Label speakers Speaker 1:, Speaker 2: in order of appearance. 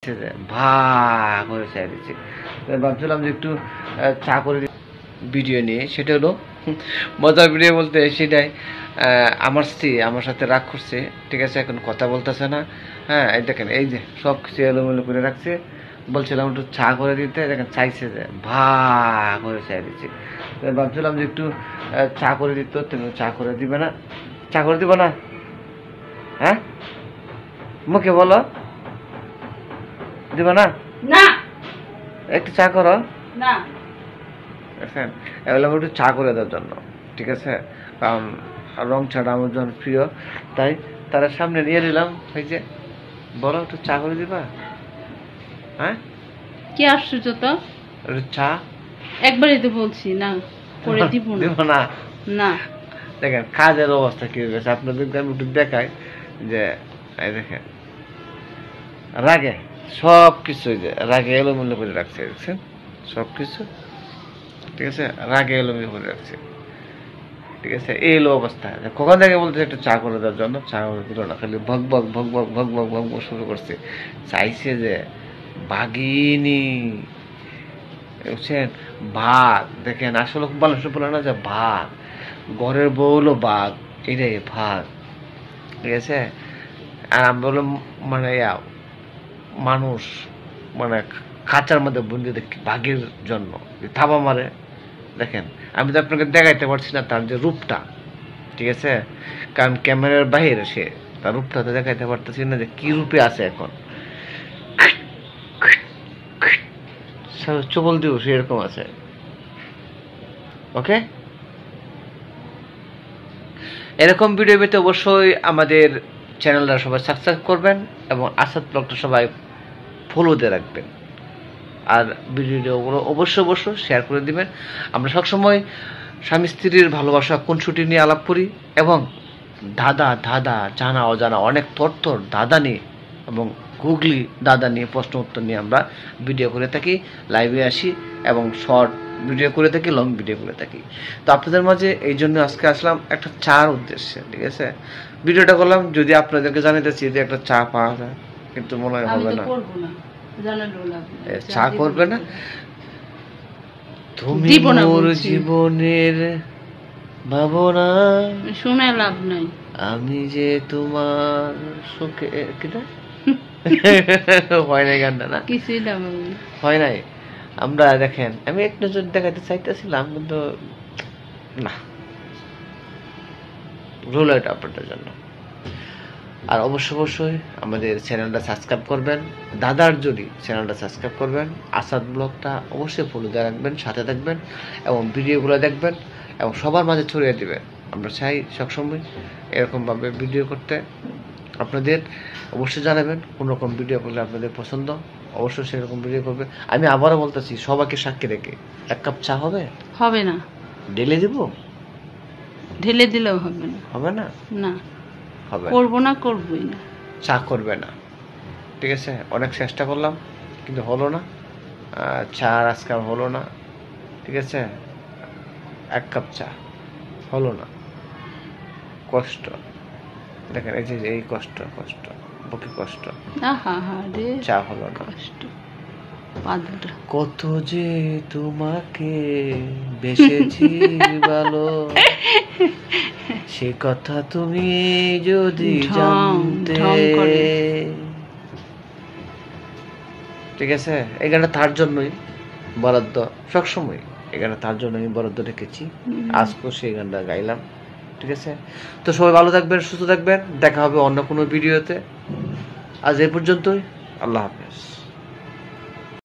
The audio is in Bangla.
Speaker 1: চাইছে যে ভাগ করে চাই দিচ্ছে। ভাবছিলাম যে একটু চা করে ভিডিও নিয়ে, সেটা হলো মজার ভিডিও বলতে সেটাই। আমার স্ত্রী আমার সাথে রাগ করছে, ঠিক আছে, এখন কথা বলতেছে না। হ্যাঁ, এই দেখেন, এই যে সব কিছু এলোমেলো করে রাখছে। বলছিলাম একটু চা করে দিতে, দেখেন চাইছে যে ভাগ করে চাই দিচ্ছে। ভাবছিলাম যে একটু চা করে দিত, তুমি চা করে দিবে না? চা করে দিব না? হ্যাঁ, মুখে বলো, দিবে না?
Speaker 2: না,
Speaker 1: একটু চা করো
Speaker 2: না।
Speaker 1: এগুলো একটু চা করে দেওয়ার জন্য, ঠিক আছে, কারণ রং চাটা আমার জন্য প্রিয়, তাই তারা সামনে নিয়ে নিলাম। এই যে বলো, একটু চা করে দিবা? হ্যাঁ,
Speaker 2: কি আশ্চর্য তো,
Speaker 1: একটু চা
Speaker 2: একবারই তো বলছি না, করে দিব না।
Speaker 1: দিব না?
Speaker 2: না,
Speaker 1: দেখেন কাজের অবস্থা কি হয়ে গেছে আপনাদেরকে আমি একটু দেখাই যে, এই দেখেন রাগে সব কিছু, যে রাগে এলোমেলো করে রাখছে, দেখছেন সব কিছু, ঠিক আছে, রাগে এলোমেলো করে রাখছে, ঠিক আছে। এই হলো অবস্থা। কখন থেকে বলতে একটু চা করে দেওয়ার জন্য, চা দিল না, খালি ভগ ভগ ভগ ভগ ভগ ভগ ভগ ভগ শুরু করছে। চাইছে যে বাঘিনী, বুঝছেন, ভাগ। দেখেন আসলে খুব ভালো বলে না যে ভাগ, ঘরের বউ হলো বাঘ, এটাই ভাগ, ঠিক আছে। আর আমরা বললাম মানে মানুষ মানে খাঁচার মধ্যে বন্দি দেখি বাঘের জন্য থাবা মারে। দেখেন আমি তো আপনাকে দেখাইতে পারছি না তার যে রূপটা, ঠিক আছে, কারণ ক্যামেরার বাহিরে সে তার রূপটা তো দেখাইতে পারতেছি না যে কি রূপে আছে এখন। চবল দিও সে এরকম আছে। ওকে, এরকম ভিডিও পেতে অবশ্যই আমাদের চ্যানেলটা সবাই সাবস্ক্রাইব করবেন এবং আসাদ ব্লগটা সবাই ফলো দিয়ে রাখবেন, আর ভিডিওগুলো অবশ্যই শেয়ার করে দিবেন। আমরা সবসময় স্বামী স্ত্রীর ভালোবাসা খুনসুটি নিয়ে আলাপ করি এবং দাদা জানা অজানা অনেক তথ্য দাদা নিয়ে এবং গুগলি দাদা নিয়ে প্রশ্ন উত্তর নিয়ে আমরা ভিডিও করে থাকি, লাইভে আসি এবং শর্ট ভিডিও করে থাকি, লং ভিডিও করে থাকি। তো আপনাদের মাঝে এই জন্য আজকে আসলাম একটা চার উদ্দেশ্যে, ঠিক আছে, ভিডিওটা করলাম। যদি আপনাদেরকে জানাইতেছি যে একটা চা পাওয়া যায়, কিন্তু মনে হয় হবে না, চা করবে না। তুমি মোর জীবনের ভাবনা,
Speaker 2: শুনে লাভ নাই,
Speaker 1: আমি যে তোমার সুখে, কিটা হয় নাই গানটা না,
Speaker 2: কিছুই না
Speaker 1: হয় নাই। আমরা দেখেন আমি এক নজর দেখাতে চাইতেছিলাম কিন্তু না, রুল আউট আপনাদের জন্য। আর অবশ্যই আমাদের চ্যানেলটা সাবস্ক্রাইব করবেন, দাদার যদি চ্যানেলটা সাবস্ক্রাইব করবেন, আসাদ ব্লগটা অবশ্যই ফলো দিয়ে রাখবেন, সাথে থাকবেন এবং ভিডিওগুলো দেখবেন এবং সবার মাঝে ছড়িয়ে দেবেন। আমরা চাই সবসময় এরকমভাবে ভিডিও করতে। আপনাদের অবশ্যই জানাবেন কোন রকম ভিডিও করলে আপনাদের পছন্দ, অবশ্যই সেরকম ভিডিও করবে। আমি আবারও বলতেছি, সবাইকে সাক্ষী রেখে এক কাপ চা হবে?
Speaker 2: হবে না।
Speaker 1: ঢেলে দিব?
Speaker 2: ঢেলে দিলেও হবে না।
Speaker 1: হবে না?
Speaker 2: না,
Speaker 1: হবে,
Speaker 2: করবো না, করবোই না।
Speaker 1: চা করবে না, ঠিক আছে। অনেক চেষ্টা করলাম কিন্তু হলো না, চা আজকে হলো না, ঠিক আছে, এক কাপ চা হলো না, কষ্ট। দেখেন এই যে এই কষ্ট, বুকে কষ্ট, চা হলো না। কত যে তোমাকে বেসেছি ভালো, সে কথা তুমি যদি জানতে, ঠিক আছে। এই গানটা তার জন্যই বরাদ্দ, সবসময় এই গানটা তার জন্য আমি বরাদ্দ রেখেছি, আজকেও সেই গানটা গাইলাম, ঠিক আছে। তো সবাই ভালো থাকবেন, সুস্থ থাকবেন, দেখা হবে অন্য কোনো ভিডিওতে। আজ এই পর্যন্তই, আল্লাহ হাফেজ।